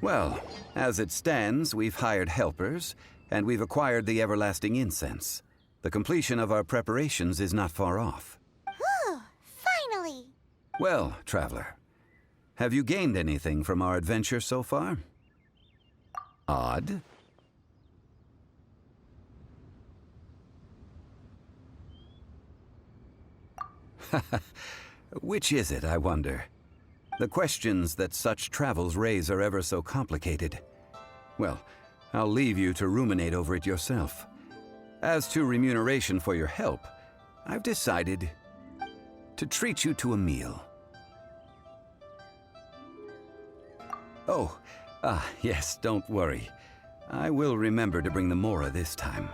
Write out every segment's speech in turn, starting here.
Well, as it stands, we've hired helpers, and we've acquired the everlasting incense. The completion of our preparations is not far off. Whew, finally! Well, traveler, have you gained anything from our adventure so far? Odd. Which is it, I wonder? The questions that such travels raise are ever so complicated. Well, I'll leave you to ruminate over it yourself. As to remuneration for your help, I've decided to treat you to a meal. Oh, yes, don't worry. I will remember to bring the Mora this time.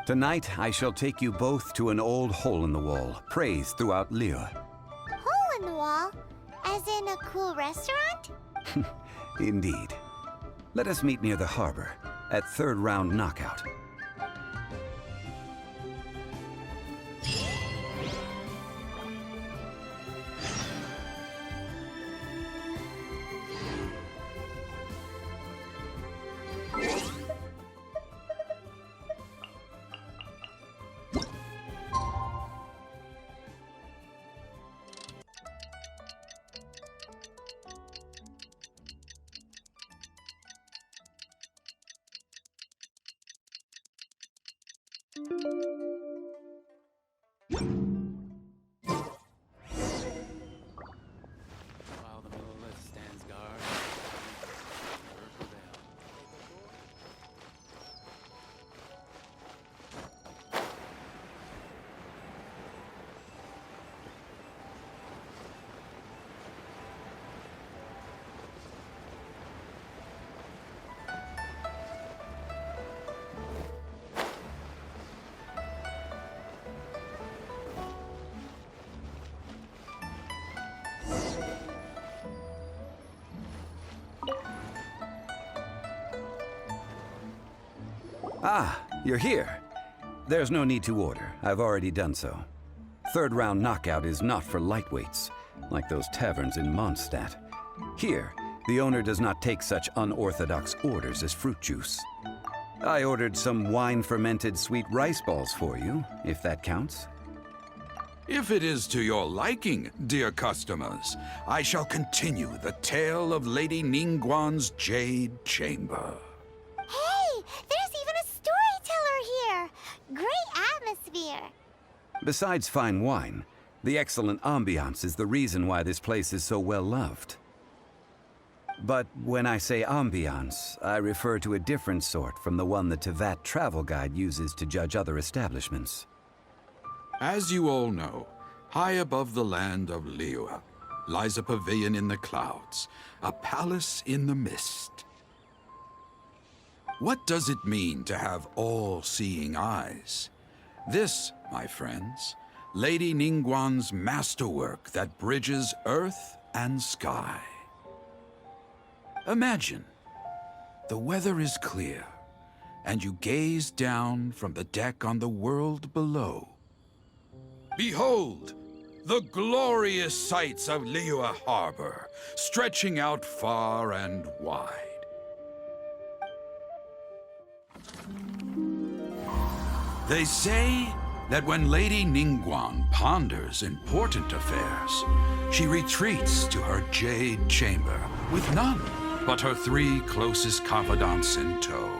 Tonight, I shall take you both to an old hole-in-the-wall, praised throughout Liyue. Hole-in-the-wall? As in a cool restaurant? Indeed. Let us meet near the harbor, at third round knockout. While the Millelith stands guard, Ah, you're here. There's no need to order. I've already done so. Third round knockout is not for lightweights, like those taverns in Mondstadt. Here, the owner does not take such unorthodox orders as fruit juice. I ordered some wine-fermented sweet rice balls for you, if that counts. If it is to your liking, dear customers, I shall continue the tale of Lady Ningguang's Jade Chamber. Hey, there's even a storyteller here! Great atmosphere! Besides fine wine, the excellent ambiance is the reason why this place is so well loved. But when I say ambiance, I refer to a different sort from the one the Tevat travel guide uses to judge other establishments. As you all know, high above the land of Liyue lies a pavilion in the clouds, a palace in the mist. What does it mean to have all-seeing eyes? This, my friends, Lady Ningguang's masterwork that bridges earth and sky. Imagine, the weather is clear, and you gaze down from the deck on the world below. Behold, the glorious sights of Liyue Harbor, stretching out far and wide. They say that when Lady Ningguang ponders important affairs, she retreats to her Jade Chamber with none but her 3 closest confidants in tow.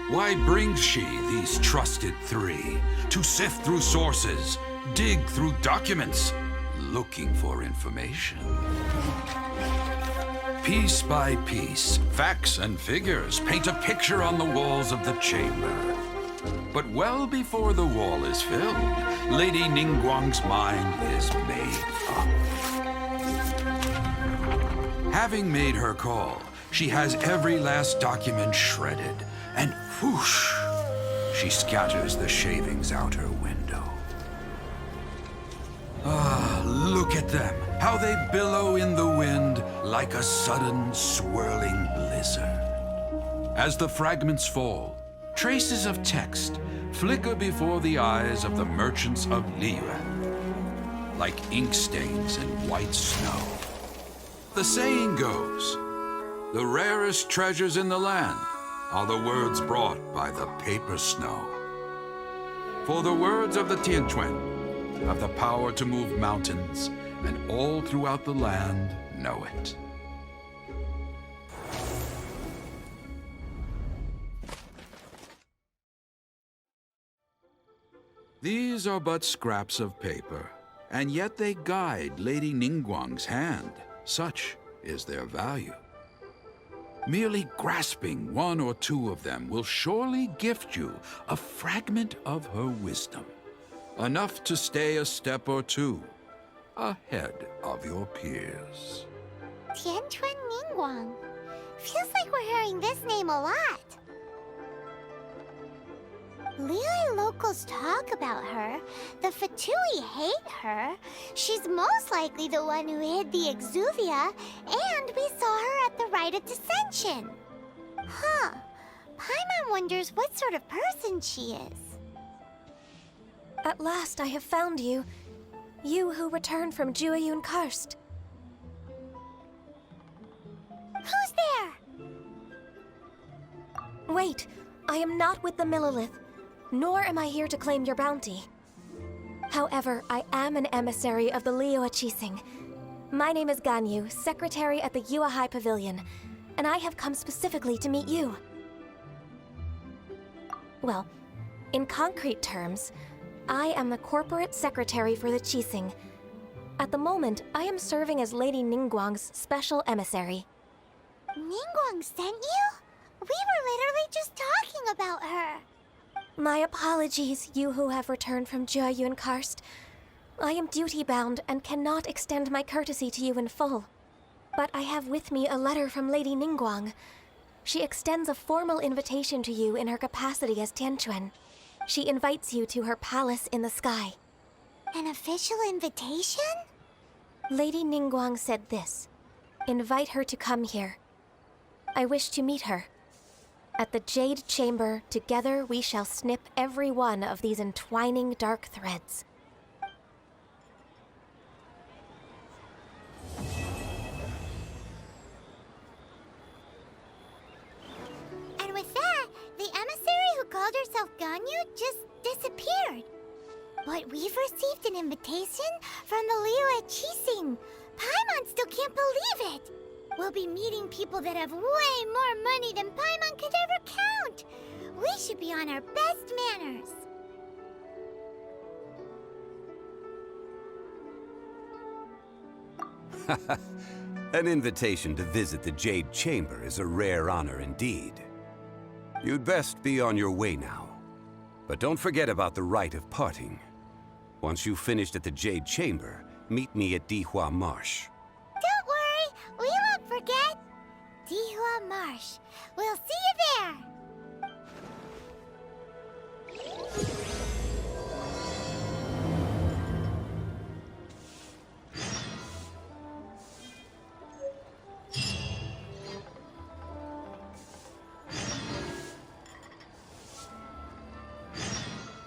Why brings she these trusted 3 to sift through sources, dig through documents, looking for information? Piece by piece, facts and figures paint a picture on the walls of the chamber. But well before the wall is filled, Lady Ningguang's mind is made up. Having made her call, she has every last document shredded, and whoosh, she scatters the shavings out her window. Ah, look at them, how they billow in the wind like a sudden swirling blizzard. As the fragments fall, traces of text flicker before the eyes of the merchants of Liyue, like ink stains in white snow. The saying goes, The rarest treasures in the land are the words brought by the paper snow. For the words of the Tianquan have the power to move mountains, and all throughout the land know it. These are but scraps of paper, and yet they guide Lady Ningguang's hand. Such is their value. Merely grasping one or two of them will surely gift you a fragment of her wisdom, enough to stay a step or two ahead of your peers. Tianquan Ningguang. Feels like we're hearing this name a lot. Liyue locals talk about her. The Fatui hate her. She's most likely the one who hid the Exuvia, and we saw her at the Rite of Dissension. Huh. Paimon wonders what sort of person she is. At last I have found you. You who returned from Jueyun Karst. Who's there? Wait, I am not with the Millelith, nor am I here to claim your bounty. However, I am an emissary of the Liyue Qixing. My name is Ganyu, secretary at the Yuehai Pavilion, and I have come specifically to meet you. Well, in concrete terms, I am the corporate secretary for the Qixing. At the moment, I am serving as Lady Ningguang's special emissary. Ningguang sent you? We were literally just talking about her. My apologies, you who have returned from Jueyun Karst. I am duty-bound and cannot extend my courtesy to you in full. But I have with me a letter from Lady Ningguang. She extends a formal invitation to you in her capacity as Tianquan. She invites you to her palace in the sky. An official invitation? Lady Ningguang said this. Invite her to come here. I wish to meet her. At the Jade Chamber, together we shall snip every one of these entwining dark threads. And with that, the emissary who called herself Ganyu just disappeared. But we've received an invitation from the Liyue Qixing. Paimon still can't believe it. We'll be meeting people that have way more money than Paimon could ever count. We should be on our best manners. An invitation to visit the Jade Chamber is a rare honor indeed. You'd best be on your way now. But don't forget about the rite of parting. Once you've finished at the Jade Chamber, meet me at Dihua Marsh. Don't worry, we won't forget. Dihua Marsh. We'll see you there.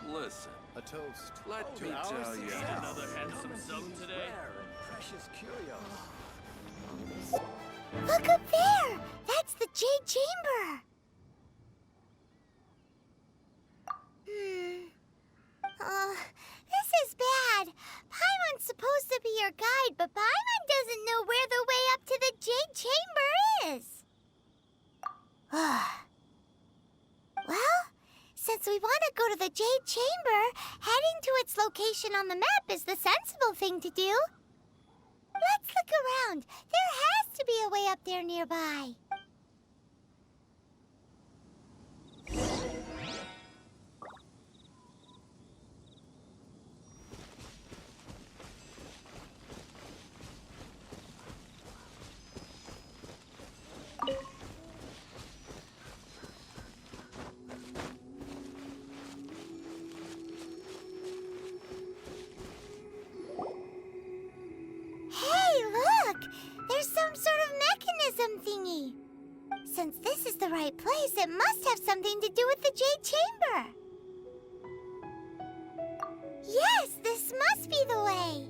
Listen, A toast. let me tell you. Another handsome zone today. Precious curios. Look up there! That's the Jade Chamber! This is bad. Paimon's supposed to be your guide, but Paimon doesn't know where the way up to the Jade Chamber is. Well, since we want to go to the Jade Chamber, heading to its location on the map is the sensible thing to do. Let's look around. There has to be a way up there nearby. There's some sort of mechanism thingy. Since this is the right place, it must have something to do with the Jade Chamber. Yes, this must be the way.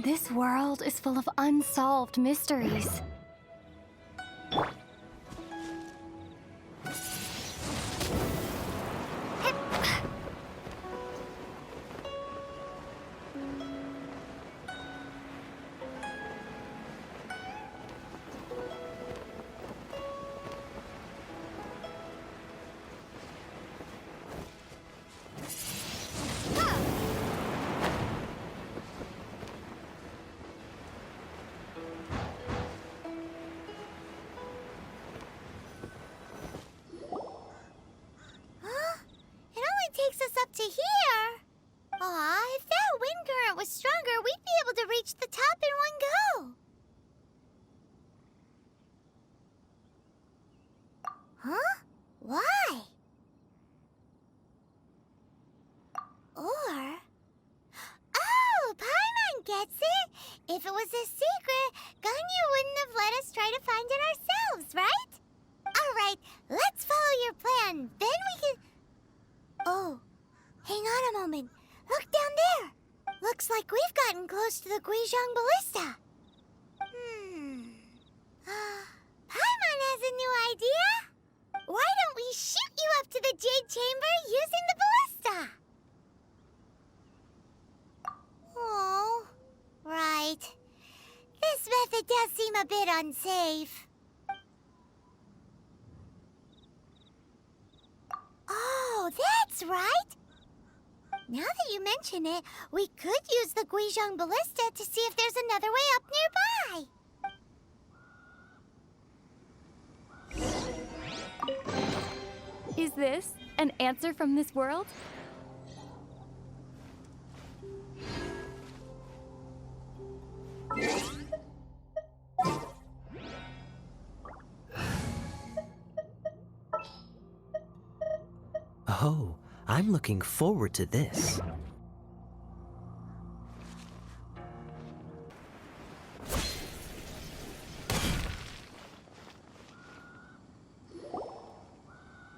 This world is full of unsolved mysteries. Takes us up to here. Aw, if that wind current was stronger, we'd be able to reach the top in one go. Huh? Why? Or... Oh, Paimon gets it! If it was a secret, Ganyu wouldn't have let us try to find it ourselves, right? Alright, let's follow your plan. Then we can... Oh, hang on a moment. Look down there. Looks like we've gotten close to the Guizhong Ballista. Paimon has a new idea. Why don't we shoot you up to the Jade Chamber using the ballista? Oh, right. This method does seem a bit unsafe. Oh, that's right! Now that you mention it, we could use the Guizhong Ballista to see if there's another way up nearby. Is this an answer from this world? Oh, I'm looking forward to this.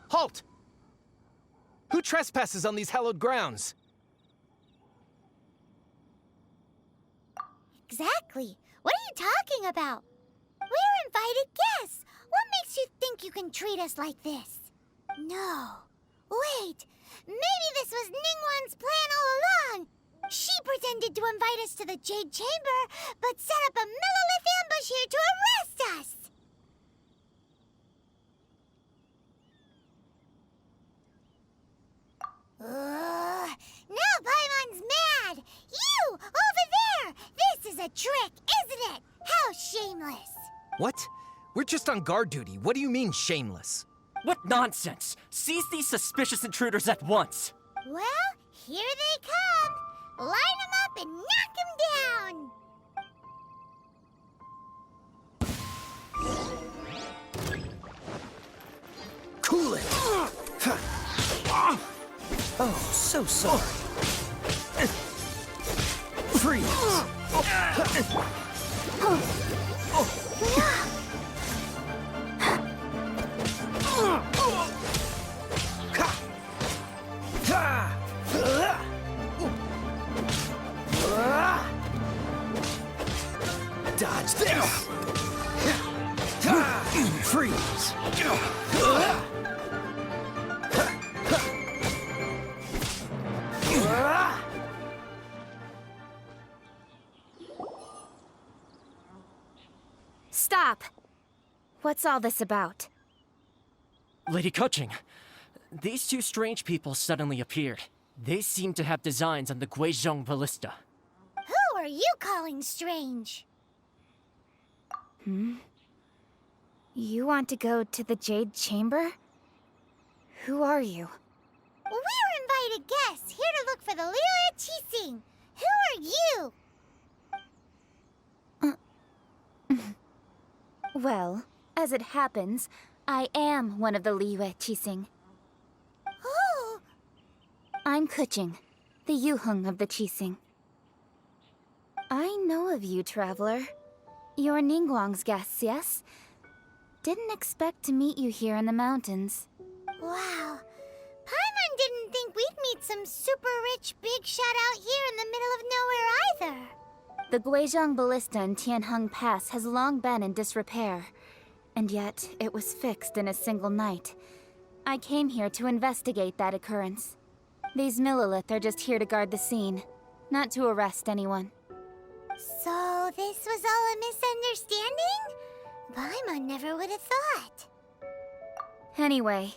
Halt! Who trespasses on these hallowed grounds? Exactly. What are you talking about? We're invited guests. What makes you think you can treat us like this? No. Wait. Maybe this was Ningguang's plan all along. She pretended to invite us to the Jade Chamber, but set up a millilith ambush here to arrest us. Now Paimon's mad! You! Over there! This is a trick, isn't it? How shameless! What? We're just on guard duty. What do you mean, shameless? What nonsense! Seize these suspicious intruders at once! Well, here they come! Line them up and knock them down! Cool it! Oh, so sorry. Freeze! Dodge this! Freeze! Stop! What's all this about? Lady Keqing, these two strange people suddenly appeared. They seem to have designs on the Guizhong Ballista. Who are you calling strange? You want to go to the Jade Chamber? Who are you? We're invited guests, here to look for the Liyue Qixing. Who are you? Well, as it happens, I am one of the Liyue Qixing. Oh, I'm Kuching, the Yuheng of the Qixing. I know of you, traveler. You're Ningguang's guests, yes? Didn't expect to meet you here in the mountains. wow. Paimon didn't think we'd meet some super rich big shot out here in the middle of nowhere either. The Guizhong Ballista in Tianheng Pass has long been in disrepair, and yet it was fixed in a single night. I came here to investigate that occurrence. These Millilith are just here to guard the scene, not to arrest anyone. So this was all a misunderstanding? Paimon never would have thought. Anyway,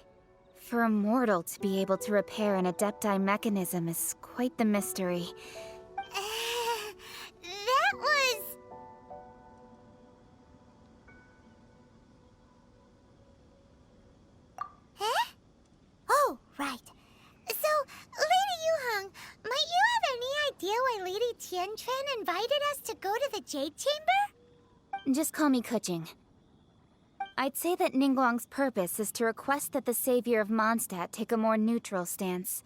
for a mortal to be able to repair an Adepti mechanism is quite the mystery. That was... Huh? Oh, right. So, Lady Yuheng, might you have any idea why Lady Tianquan invited us to go to the Jade Chamber? Just call me Kuching. I'd say that Ningguang's purpose is to request that the savior of Mondstadt take a more neutral stance.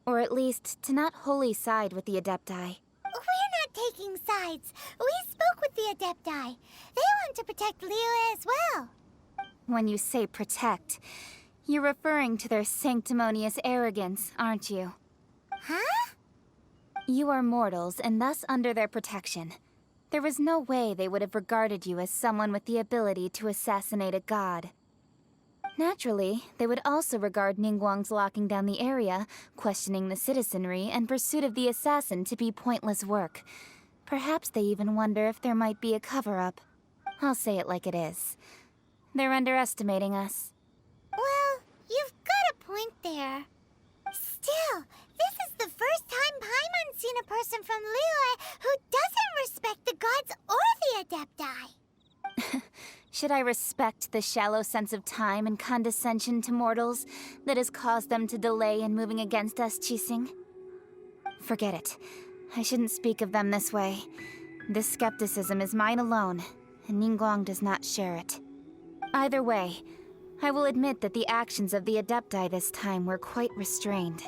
Or at least, to not wholly side with the Adepti. We're not taking sides. We spoke with the Adepti. They want to protect Liyue as well. When you say protect, you're referring to their sanctimonious arrogance, aren't you? Huh? You are mortals, and thus under their protection. There was no way they would have regarded you as someone with the ability to assassinate a god. Naturally, they would also regard Ningguang's locking down the area, questioning the citizenry, and pursuit of the assassin to be pointless work. Perhaps they even wonder if there might be a cover-up. I'll say it like it is. They're underestimating us. Well, you've got a point there. Still, this is the first time Paimon's seen a person from Liyue who doesn't respect the gods or the Adepti. Should I respect the shallow sense of time and condescension to mortals that has caused them to delay in moving against us, Qixing? Forget it. I shouldn't speak of them this way. This skepticism is mine alone, and Ningguang does not share it. Either way, I will admit that the actions of the Adepti this time were quite restrained.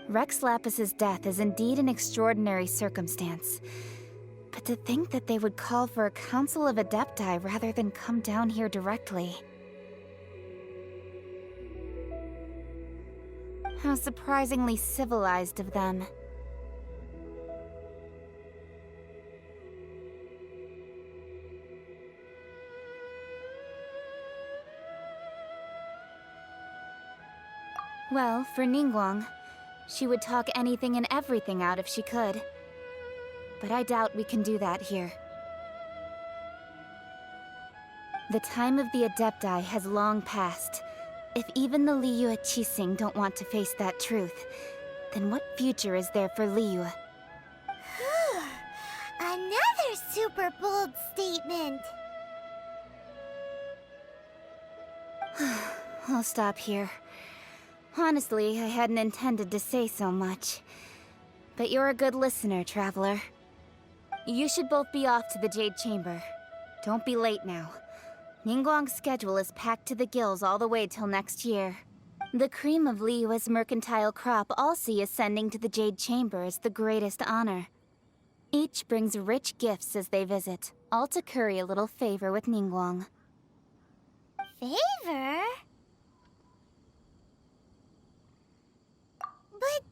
Rex Lapis's death is indeed an extraordinary circumstance. But to think that they would call for a council of Adepti rather than come down here directly. How surprisingly civilized of them. Well, for Ningguang, she would talk anything and everything out if she could. But I doubt we can do that here. The time of the Adepti has long passed. If even the Liyue Qixing don't want to face that truth, then what future is there for Liyue? Another super bold statement. I'll stop here. Honestly, I hadn't intended to say so much. But you're a good listener, traveler. You should both be off to the Jade Chamber. Don't be late now. Ningguang's schedule is packed to the gills all the way till next year. The cream of Liyue's mercantile crop all see ascending to the Jade Chamber as the greatest honor. Each brings rich gifts as they visit, all to curry a little favor with Ningguang. Favor? But...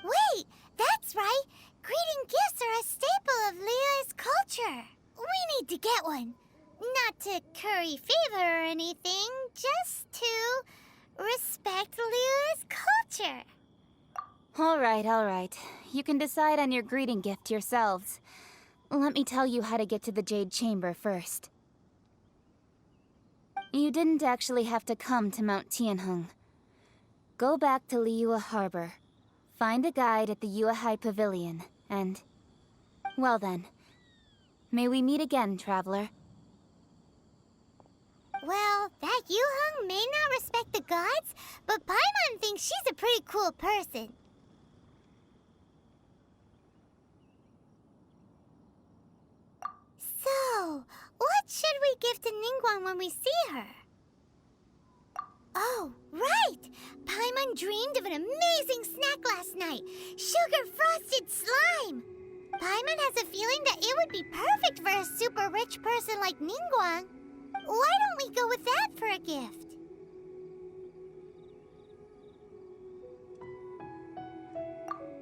Wait, that's right! Greeting gifts are a staple of Liyue's culture. We need to get one. Not to curry favor or anything, just to respect Liyue's culture. All right. You can decide on your greeting gift yourselves. Let me tell you how to get to the Jade Chamber first. You didn't actually have to come to Mount Tianheng. Go back to Liyue Harbor. Find a guide at the Yuehai Pavilion, and... well then. May we meet again, traveler. Well, that Yuheng may not respect the gods, but Paimon thinks she's a pretty cool person. So, What should we give to Ningguang when we see her? Oh, right! Paimon dreamed of an amazing snack last night. Sugar-frosted slime! Paimon has a feeling that it would be perfect for a super rich person like Ningguang. Why don't we go with that for a gift?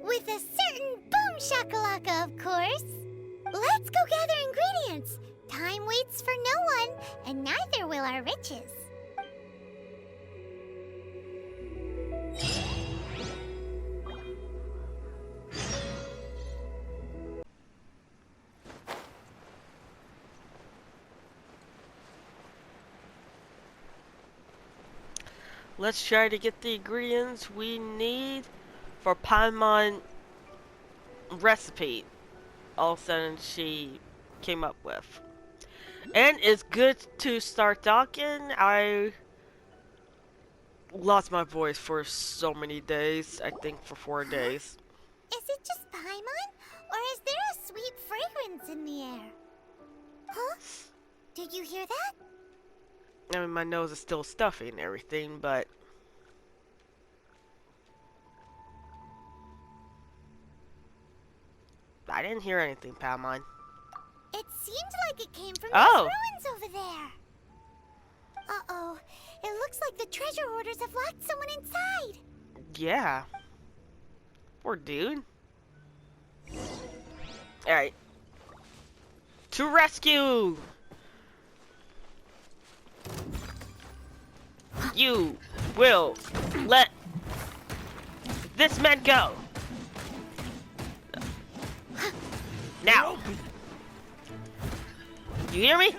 With a certain boom shakalaka, of course. Let's go gather ingredients. Time waits for no one, and neither will our riches. Let's try to get the ingredients we need for Paimon recipe. All of a sudden she came up with. And it's good to start talking. I lost my voice for so many days. I think for 4 days. Is it just Paimon? Or is there a sweet fragrance in the air? Huh? Did you hear that? I mean, my nose is still stuffy and everything, but I didn't hear anything, Paimon. It seemed like it came from Oh. those ruins over there. Uh-oh. It looks like the treasure hoarders have locked someone inside. Yeah. Poor dude. Alright. To rescue! You will let this man go. Now. You hear me?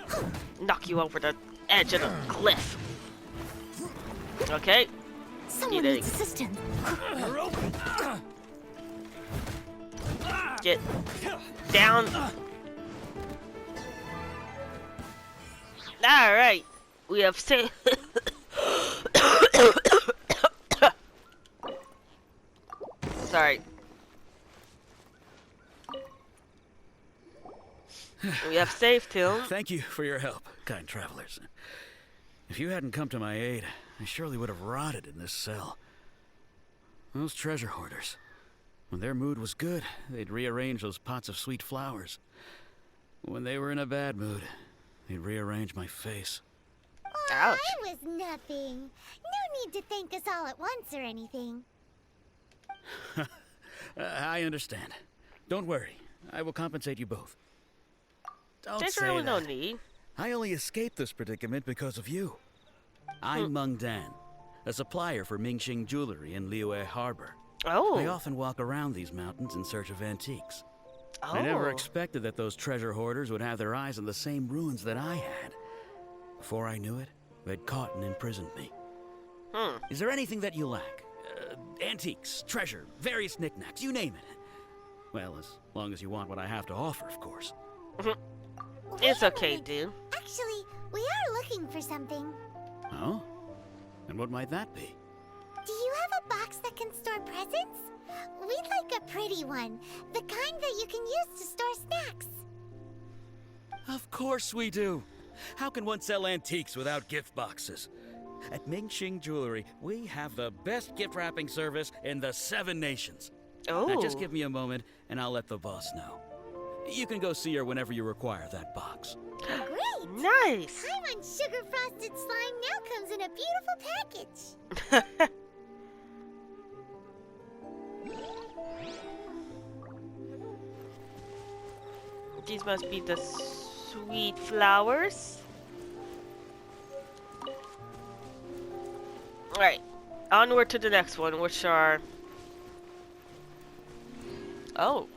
Knock you over the edge of the cliff. Okay. Someone needs assistance. Get down. Alright. We have saved. Sorry. We have saved him. Thank you for your help, kind travelers. If you hadn't come to my aid, I surely would have rotted in this cell. Those treasure hoarders, when their mood was good, they'd rearrange those pots of sweet flowers. When they were in a bad mood, they'd rearrange my face. Ouch. I was nothing. No need to thank us all at once or anything. I understand. Don't worry. I will compensate you both. Don't There's say really no that. need. I only escaped this predicament because of you. I'm Meng Dan, a supplier for Mingxing jewelry in Liyue Harbor. Oh. I often walk around these mountains in search of antiques. Oh. I never expected that those treasure hoarders would have their eyes on the same ruins that I had. Before I knew it, they'd caught and imprisoned me. Is there anything that you lack? Antiques, treasure, various knickknacks, you name it. Well, as long as you want what I have to offer, of course. It's Wait a okay, minute. dude. Actually, we are looking for something. Oh? And what might that be? Do you have a box that can store presents? We'd like a pretty one. The kind that you can use to store snacks. Of course we do. How can one sell antiques without gift boxes? At Mingxing Jewelry, we have the best gift wrapping service in the 7 nations. Oh. Now just give me a moment, and I'll let the boss know. You can go see her whenever you require that box. Great! Nice. Paimon's sugar frosted slime now comes in a beautiful package. These must be the sweet flowers. Alright, onward to the next one, which are... Oh,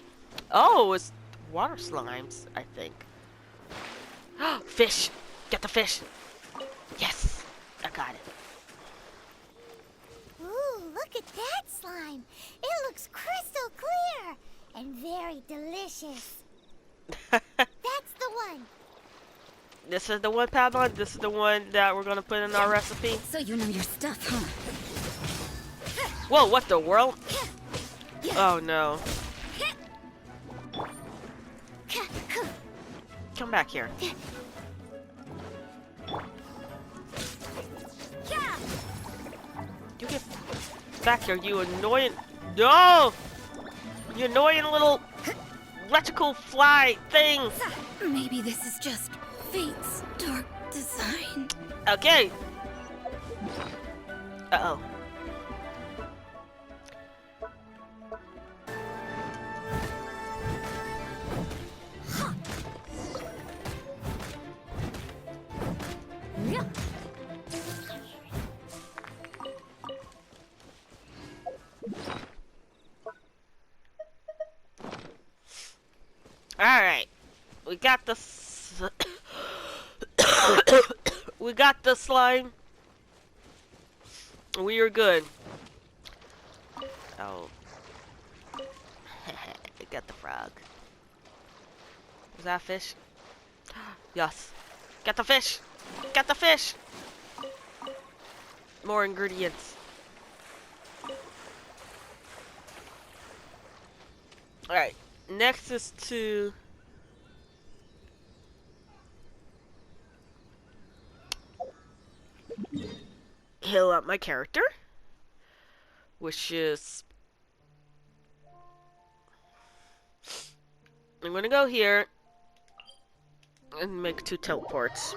it's water slimes, I think. Fish! Get the fish! Yes! I got it. Ooh, look at that slime. It looks crystal clear and very delicious. That's the one. This is the one, Paimon? This is the one that we're gonna put in our recipe? So you know your stuff, huh? Whoa, what the world? Oh no. Come back here. You get back here, you annoying... No! You annoying little electrical fly thing! Maybe this is just fate's dark design. Okay. Uh-oh. Yeah. Alright. We got the we got the slime. We are good. Oh. We got the frog. Is that a fish? Yes. Got the fish! Got the fish! More ingredients. Alright. Next is to... heal up my character, which is... I'm gonna go here and make 2 teleports.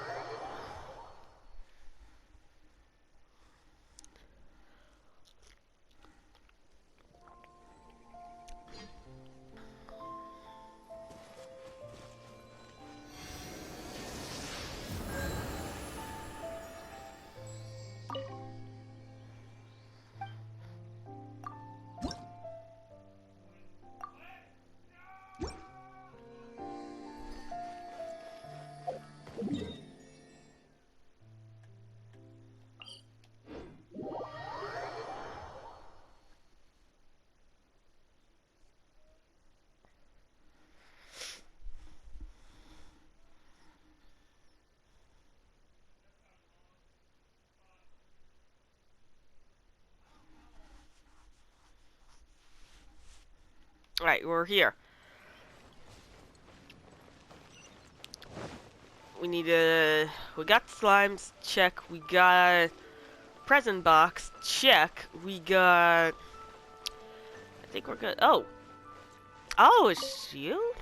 Alright, we're here. We need to... We got slimes, check. We got present box, check. We got... I think we're good. Oh! Oh, it's you?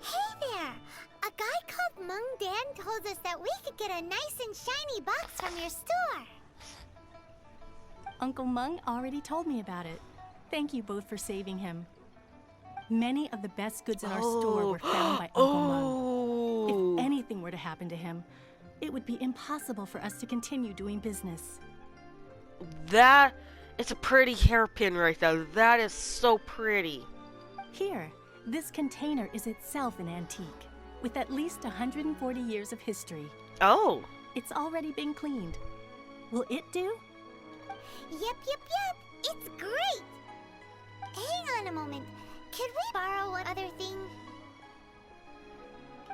Hey there! A guy called Mung Dan told us that we could get a nice and shiny box from your store. Uncle Mung already told me about it. Thank you both for saving him. Many of the best goods in our store were found by Uncle Mung. If anything were to happen to him, it would be impossible for us to continue doing business. That is a pretty hairpin right there. That is so pretty. Here, this container is itself an antique, with at least 140 years of history. Oh. It's already been cleaned. Will it do? Yep. It's great! Hang on a moment. Could we borrow one other thing?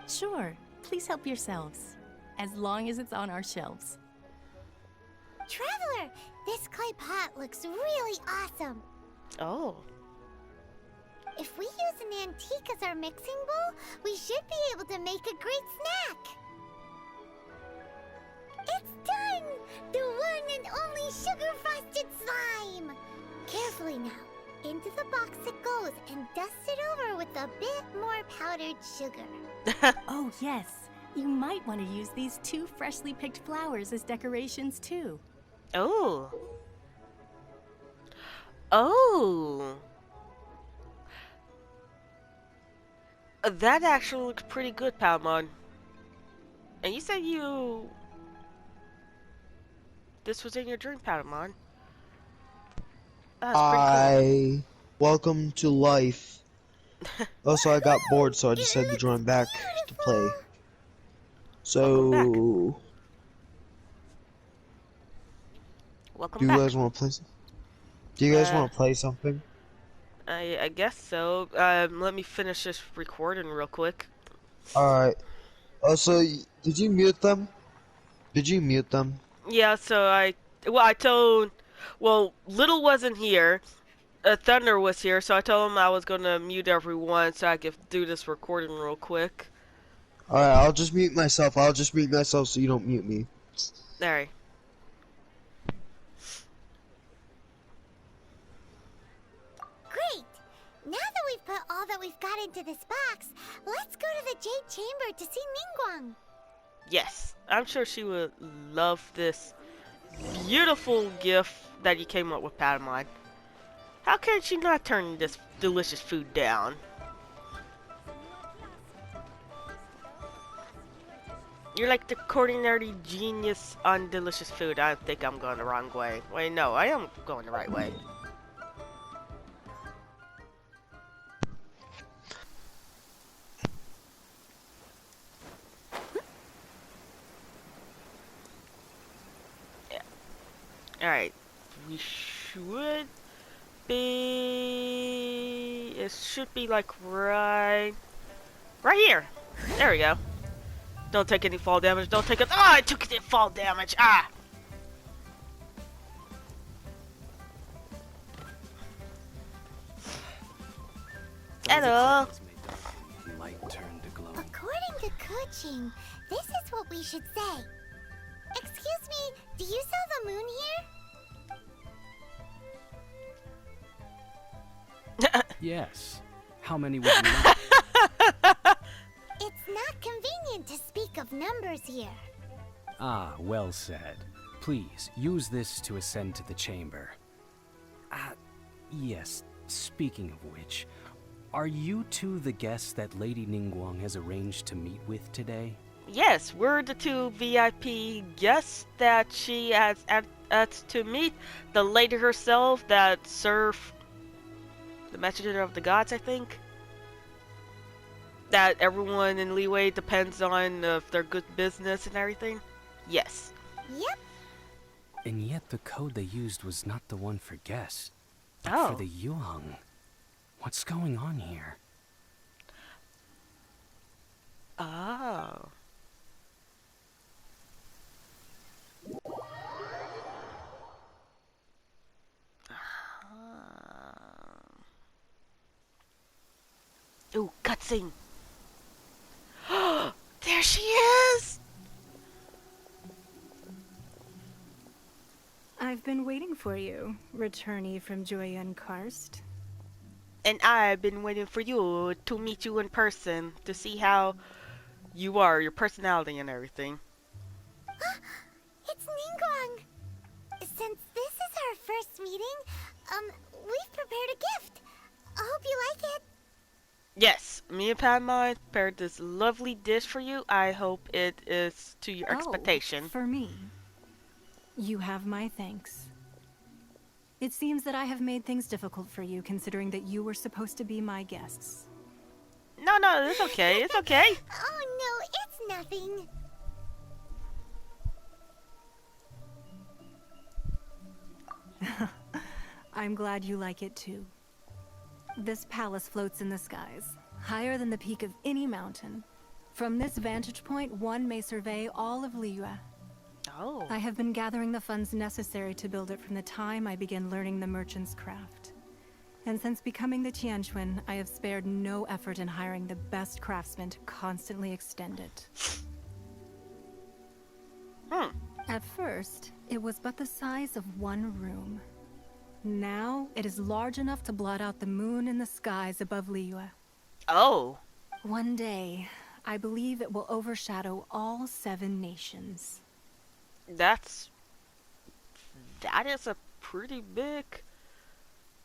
Sure. Please help yourselves, as long as it's on our shelves. Traveler, this clay pot looks really awesome. Oh. If we use an antique as our mixing bowl, we should be able to make a great snack. It's done! The one and only sugar-frosted slime! Carefully now. Into the box it goes and dust it over with a bit more powdered sugar. Oh, yes. You might want to use these 2 freshly picked flowers as decorations, too. Oh. Oh. That actually looks pretty good, Palmon. And you said you... This was in your dream, Palmon. Hi. Welcome to life. Also, I got bored, so I decided to join back to play. So... Welcome Do you back. guys want to play? Do you guys want to play something? I guess so. Let me finish this recording real quick. Alright. Also, did you mute them? Did you mute them? Yeah, so I told... Well, Little wasn't here. Thunder was here, so I told him I was going to mute everyone so I could do this recording real quick. Alright, I'll just mute myself. So you don't mute me. There. Great! Now that we've put all that we've got into this box, let's go to the Jade Chamber to see Ningguang. Yes, I'm sure she would love this beautiful gift that you came up with, Patamon. How can she not turn this delicious food down? You're like the culinary genius on delicious food. I think I'm going the wrong way. Wait, no, I am going the right way. Yeah. Alright. We should be... It should be like right here. There we go. Don't take any fall damage. Don't take it. Ah, I took it fall damage. Ah. Hello. According to Kuching, this is what we should say. Excuse me, do you sell the moon here? Yes. How many would you like? It's not convenient to speak of numbers here. Ah, well said. Please, use this to ascend to the chamber. Yes, speaking of which, are you two the guests that Lady Ningguang has arranged to meet with today? Yes, we're the two VIP guests that she has asked to meet. The lady herself that served the messenger of the gods, I think. That everyone in Liyue depends on if they're good business and everything. Yes. Yep. And yet the code they used was not the one for guests, but Oh. for the Yuheng. What's going on here? Oh. Ooh, cutscene. There she is! I've been waiting for you, returnee from Jueyun Karst. And I've been waiting for you to meet you in person, to see how you are, your personality and everything. It's Ningguang! Since this is our first meeting, we've prepared a gift. I hope you like it. Yes, me and Padma prepared this lovely dish for you. I hope it is to your expectation. For me. You have my thanks. It seems that I have made things difficult for you, considering that you were supposed to be my guests. No, it's okay. It's okay. Oh no, it's nothing. I'm glad you like it too. This palace floats in the skies, higher than the peak of any mountain. From this vantage point, one may survey all of Liyue. Oh. I have been gathering the funds necessary to build it from the time I began learning the merchant's craft. And since becoming the Tianquan, I have spared no effort in hiring the best craftsmen to constantly extend it. At first, it was but the size of one room. Now, it is large enough to blot out the moon in the skies above Liyue. Oh. One day, I believe it will overshadow all 7 nations. That is a pretty big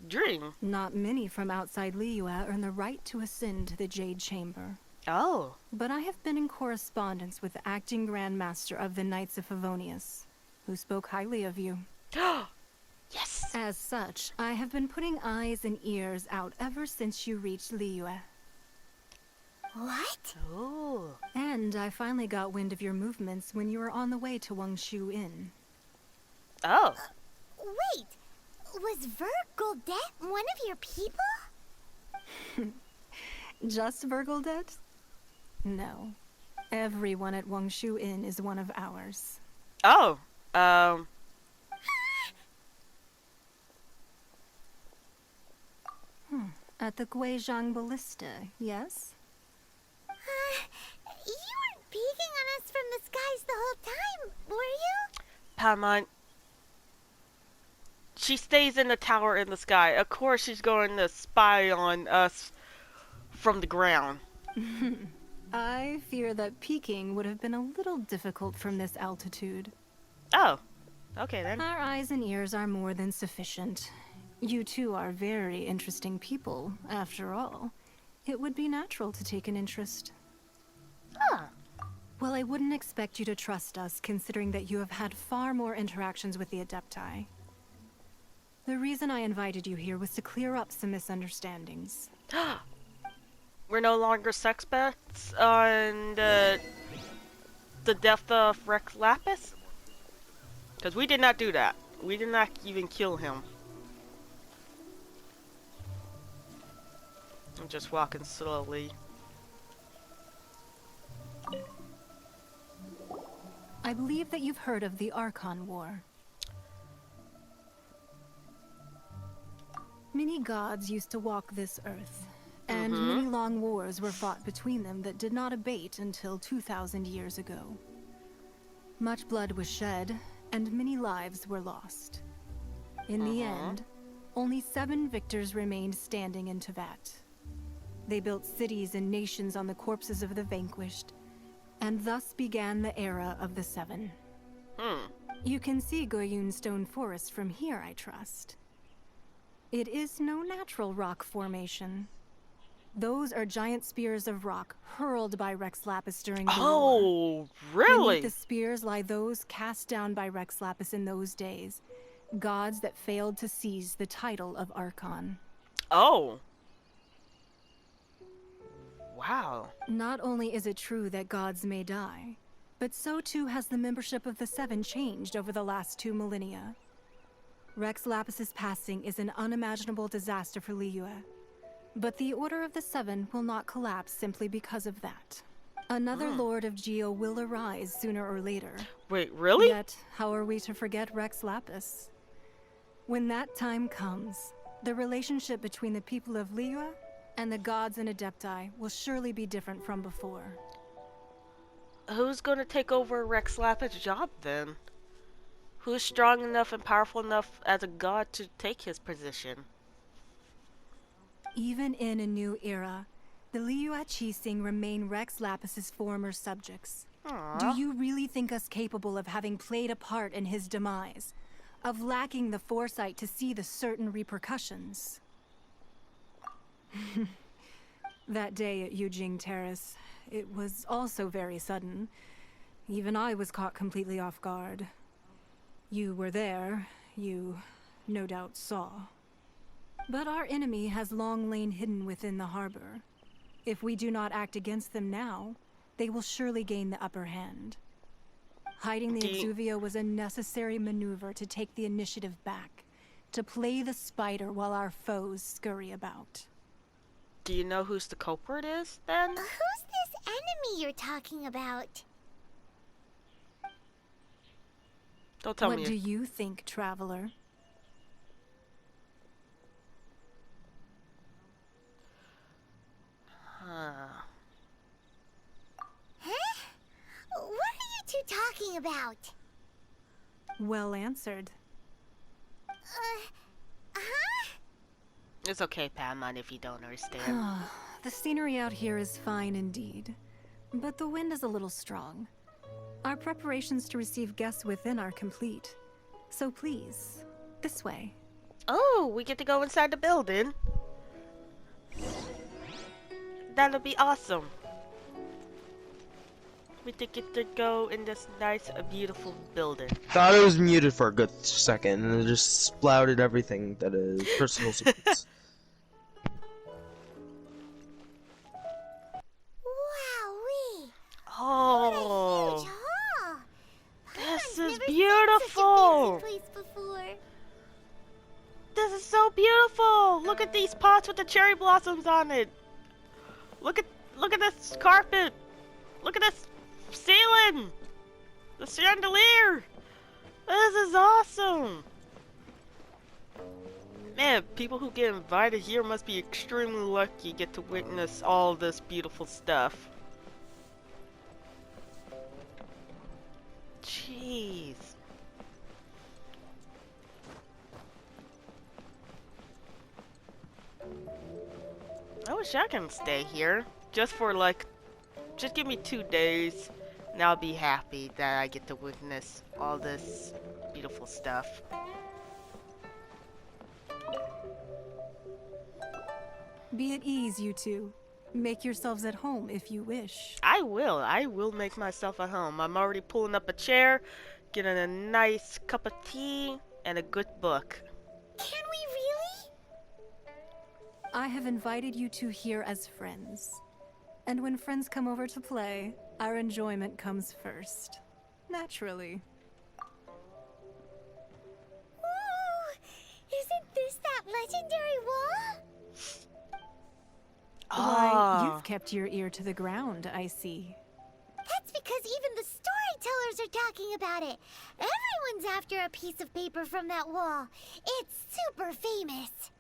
dream. Not many from outside Liyue earn the right to ascend to the Jade Chamber. Oh. But I have been in correspondence with the acting Grand Master of the Knights of Favonius, who spoke highly of you. Yes! As such, I have been putting eyes and ears out ever since you reached Liyue. What? Oh. And I finally got wind of your movements when you were on the way to Wangshu Inn. Oh. Wait, was Vergoldet one of your people? Just Vergoldet? No. Everyone at Wangshu Inn is one of ours. Oh. At the Guizhang Ballista, yes? You weren't being peeking on us from the skies the whole time, were you? Paimon, she stays in the tower in the sky. Of course she's going to spy on us from the ground. I fear that peeking would have been a little difficult from this altitude. Oh, okay then. Our eyes and ears are more than sufficient. You two are very interesting people, after all. It would be natural to take an interest. Ah. Well, I wouldn't expect you to trust us, considering that you have had far more interactions with the Adepti. The reason I invited you here was to clear up some misunderstandings. We're no longer suspects on the death of Rex Lapis? Because we did not do that. We did not even kill him. I'm just walking slowly. I believe that you've heard of the Arkhan War. Many gods used to walk this earth, and many long wars were fought between them that did not abate until 2,000 years ago. Much blood was shed, and many lives were lost. In the end, only 7 victors remained standing in Teyvat. They built cities and nations on the corpses of the vanquished, and thus began the era of the 7. You can see Goyun Stone Forest from here, I trust. It is no natural rock formation. Those are giant spears of rock hurled by Rex Lapis during the war. Oh, really? Beneath the spears lie those cast down by Rex Lapis in those days, gods that failed to seize the title of Arkhan. Oh. Wow. Not only is it true that gods may die, but so too has the membership of the 7 changed over the last 2 millennia. Rex Lapis's passing is an unimaginable disaster for Liyue, but the Order of the 7 will not collapse simply because of that. Another Lord of Geo will arise sooner or later. Wait, really? Yet, how are we to forget Rex Lapis? When that time comes, the relationship between the people of Liyue and the gods and Adepti will surely be different from before. Who's gonna take over Rex Lapis' job then? Who's strong enough and powerful enough as a god to take his position? Even in a new era, the Liyue Qixing remain Rex Lapis's former subjects. Aww. Do you really think us capable of having played a part in his demise? Of lacking the foresight to see the certain repercussions? That day at Yujing Terrace, it was also very sudden. Even I was caught completely off guard. You were there, you no doubt saw. But our enemy has long lain hidden within the harbor. If we do not act against them now, they will surely gain the upper hand. Hiding the Exuvio was a necessary maneuver to take the initiative back, to play the spider while our foes scurry about. Do you know who's the culprit is, then? Who's this enemy you're talking about? Don't tell me. What do you think, traveler? Huh? What are you two talking about? Well answered. It's okay, Paimon, if you don't understand. The scenery out here is fine indeed, but the wind is a little strong. Our preparations to receive guests within are complete. So please, this way. Oh, we get to go inside the building. That'll be awesome. We get to go in this nice, beautiful building. Thought it was muted for a good second, and it just splouted everything that is personal secrets. Wowee! Oh, What a huge hall! this I've is never beautiful. seen such a fancy place before. This is so beautiful. Look at these pots with the cherry blossoms on it. Look at this carpet. Look at this ceiling. The chandelier. This is awesome. Man, people who get invited here must be extremely lucky to get to witness all this beautiful stuff. wish I can stay here. Just for like, just give me 2 days and I'll be happy that I get to witness all this beautiful stuff. Be at ease, you two. Make yourselves at home if you wish. I will make myself at home. I'm already pulling up a chair, getting a nice cup of tea, and a good book. Can we really? I have invited you two here as friends. And when friends come over to play, our enjoyment comes first. Naturally. Ooh, isn't this that legendary wall? Why, you've kept your ear to the ground, I see. That's because even the storytellers are talking about it. Everyone's after a piece of paper from that wall. It's super famous.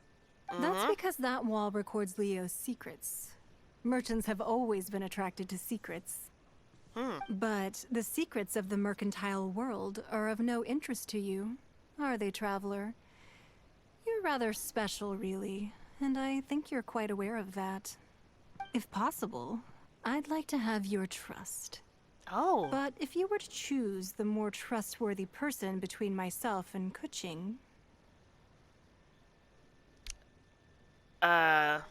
That's because that wall records Leo's secrets. Merchants have always been attracted to secrets. But the secrets of the mercantile world are of no interest to you, are they, traveler? You're rather special, really, and I think you're quite aware of that. If possible, I'd like to have your trust. Oh. But if you were to choose the more trustworthy person between myself and Kuching... I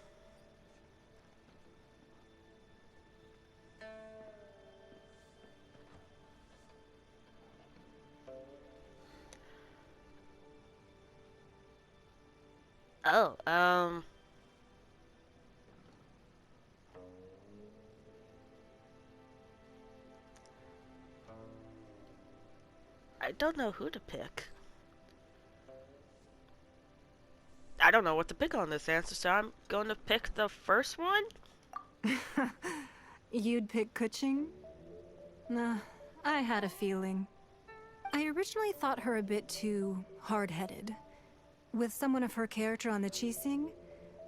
don't know who to pick. I don't know what to pick on this answer, so I'm going to pick the first one. You'd pick Kuching? Nah, I had a feeling. I originally thought her a bit too hard-headed. With someone of her character on the Qixing,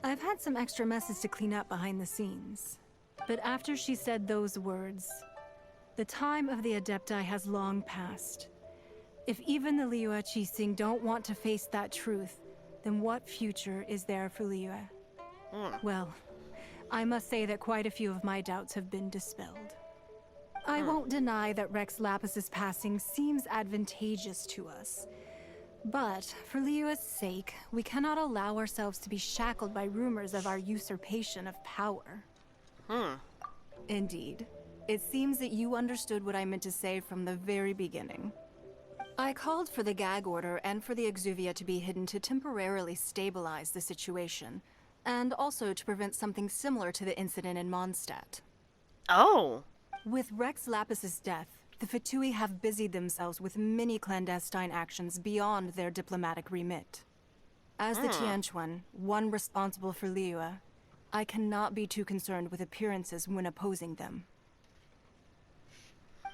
I've had some extra messes to clean up behind the scenes. But after she said those words, the time of the Adepti has long passed. If even the Liyue Qixing don't want to face that truth, then what future is there for Liyue? Well, I must say that quite a few of my doubts have been dispelled. I won't deny that Rex Lapis's passing seems advantageous to us. But for Liyue's sake, we cannot allow ourselves to be shackled by rumors of our usurpation of power. Indeed. It seems that you understood what I meant to say from the very beginning. I called for the gag order and for the Exuvia to be hidden to temporarily stabilize the situation, and also to prevent something similar to the incident in Mondstadt. Oh! With Rex Lapis's death, the Fatui have busied themselves with many clandestine actions beyond their diplomatic remit. As the Tianquan, one responsible for Liyue, I cannot be too concerned with appearances when opposing them.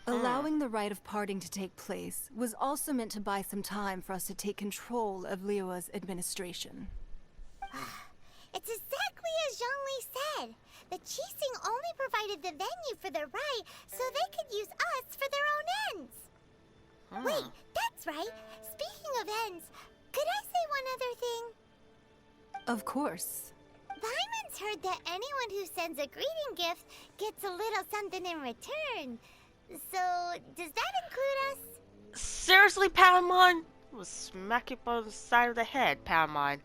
Allowing the rite of parting to take place was also meant to buy some time for us to take control of Liyue's administration. It's exactly as Zhongli said. The Qixing only provided the venue for their rite so they could use us for their own ends. Wait, that's right. Speaking of ends, could I say one other thing? Of course. Paimon's heard that anyone who sends a greeting gift gets a little something in return. So, does that include us? Seriously, Paimon? We'll smack you on the side of the head, Paimon.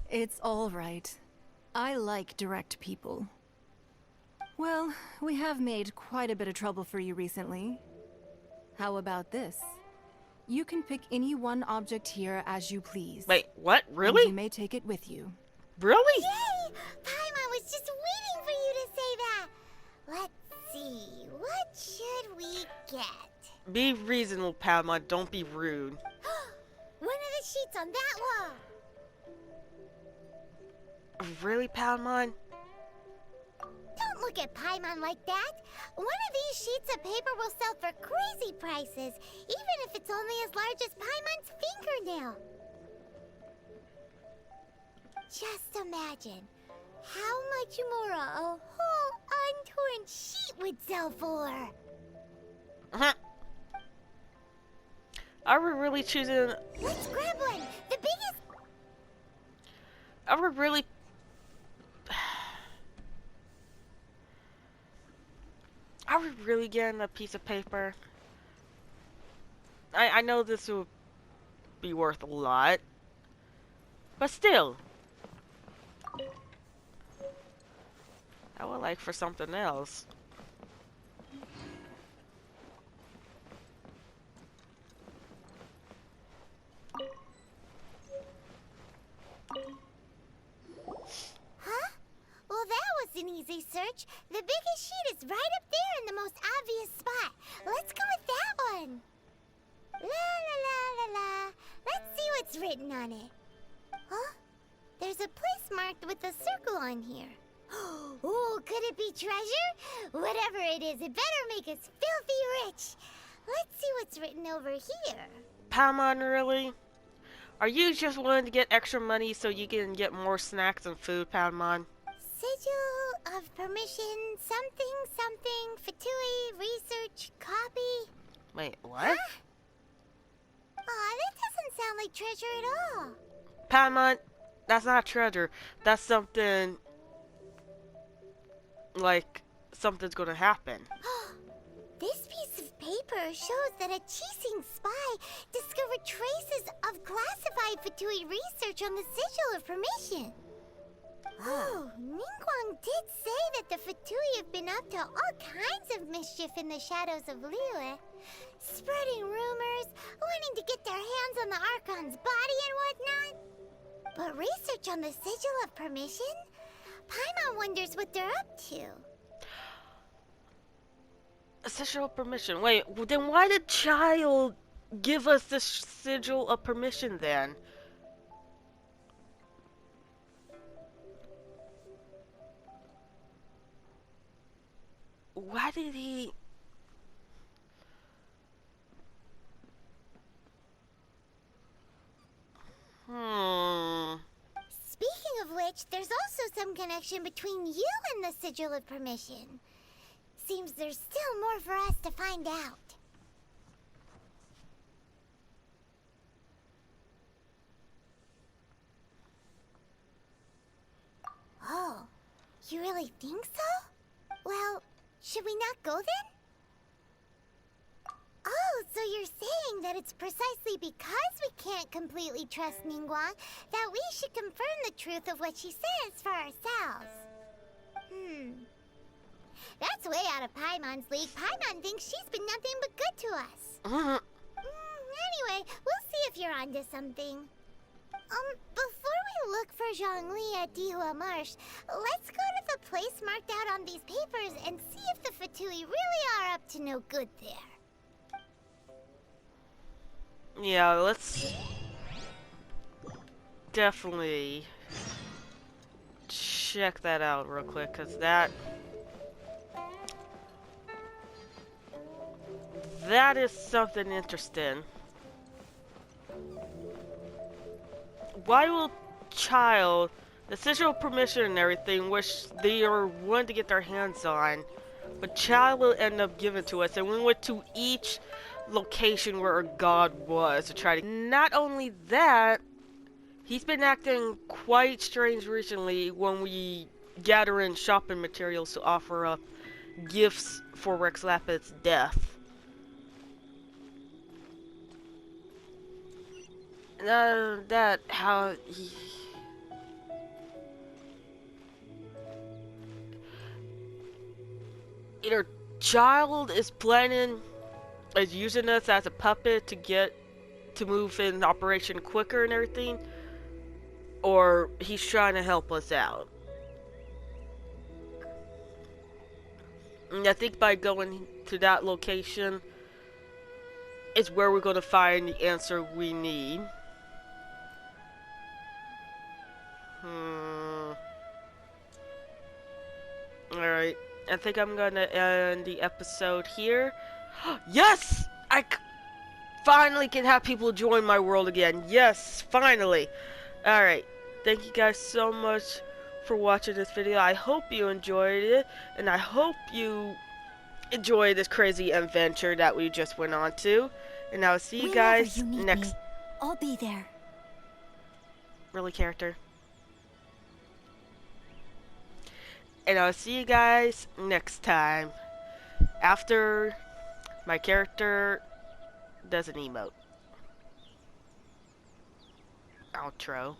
It's all right. I like direct people. Well, we have made quite a bit of trouble for you recently. How about this? You can pick any one object here as you please. Wait, what? Really? And you may take it with you. Really? Yay! Paimon was just waiting for you to say that. Let's see, what should we get? Be reasonable, Paimon. Don't be rude. One of the sheets on that wall. Really, Paimon? Don't look at Paimon like that. One of these sheets of paper will sell for crazy prices, even if it's only as large as Paimon's fingernail. Just imagine how much more a whole untorn sheet would sell for. Are we really choosing? Let's grab one. The biggest. Are we really... Are we really getting a piece of paper? I know this will be worth a lot. But still. I would like for something else. Huh? Well, that was an easy search. The biggest sheet is right up there in the most obvious spot. Let's go with that one. La la la la la. Let's see what's written on it. Huh? There's a place marked with a circle on here. Ooh, could it be treasure? Whatever it is, it better make us filthy rich. Let's see what's written over here. Paimon, really? Are you just willing to get extra money so you can get more snacks and food, Paimon? Sigil of permission, something, something, Fatui, research, copy. Wait, what? Huh? Aw, that doesn't sound like treasure at all. Paimon, that's not treasure. That's something... like, something's gonna happen. This piece of paper shows that a Qixing spy discovered traces of classified Fatui research on the Sigil of Permission. Oh, Ningguang did say that the Fatui have been up to all kinds of mischief in the shadows of Liyue, spreading rumors, wanting to get their hands on the Arkhan's body and whatnot. But research on the Sigil of Permission? Paimon wonders what they're up to. A sigil of permission. Wait, then why did Child give us this sigil of permission then? Why did he... Speaking of which, there's also some connection between you and the Sigil of Permission. Seems there's still more for us to find out. Oh, you really think so? Well, should we not go then? Oh, so you're saying that it's precisely because we can't completely trust Ningguang that we should confirm the truth of what she says for ourselves. That's way out of Paimon's league. Paimon thinks she's been nothing but good to us. Anyway, we'll see if you're onto something. Before we look for Zhongli at Dihua Marsh, let's go to the place marked out on these papers and see if the Fatui really are up to no good there. Yeah, let's definitely check that out real quick, because that is something interesting. Why will Child, the sigil of permission and everything, which they are wanting to get their hands on, but Child will end up giving to us, and we went to each location where our god was to try to... Not only that, he's been acting quite strange recently when we gather in shopping materials to offer up gifts for Rex Lapid's death. That how he... Either Child is planning, is using us as a puppet to move in operation quicker and everything, or he's trying to help us out. And I think by going to that location is where we're going to find the answer we need. Alright, I think I'm gonna end the episode here. Yes! Finally can have people join my world again. Yes, finally. Alright, thank you guys so much for watching this video. I hope you enjoyed it, and I hope you enjoy this crazy adventure that we just went on to. And I'll see you guys next... I'll be there. Really, character? and I'll see you guys next time. After my character does an emote. Outro.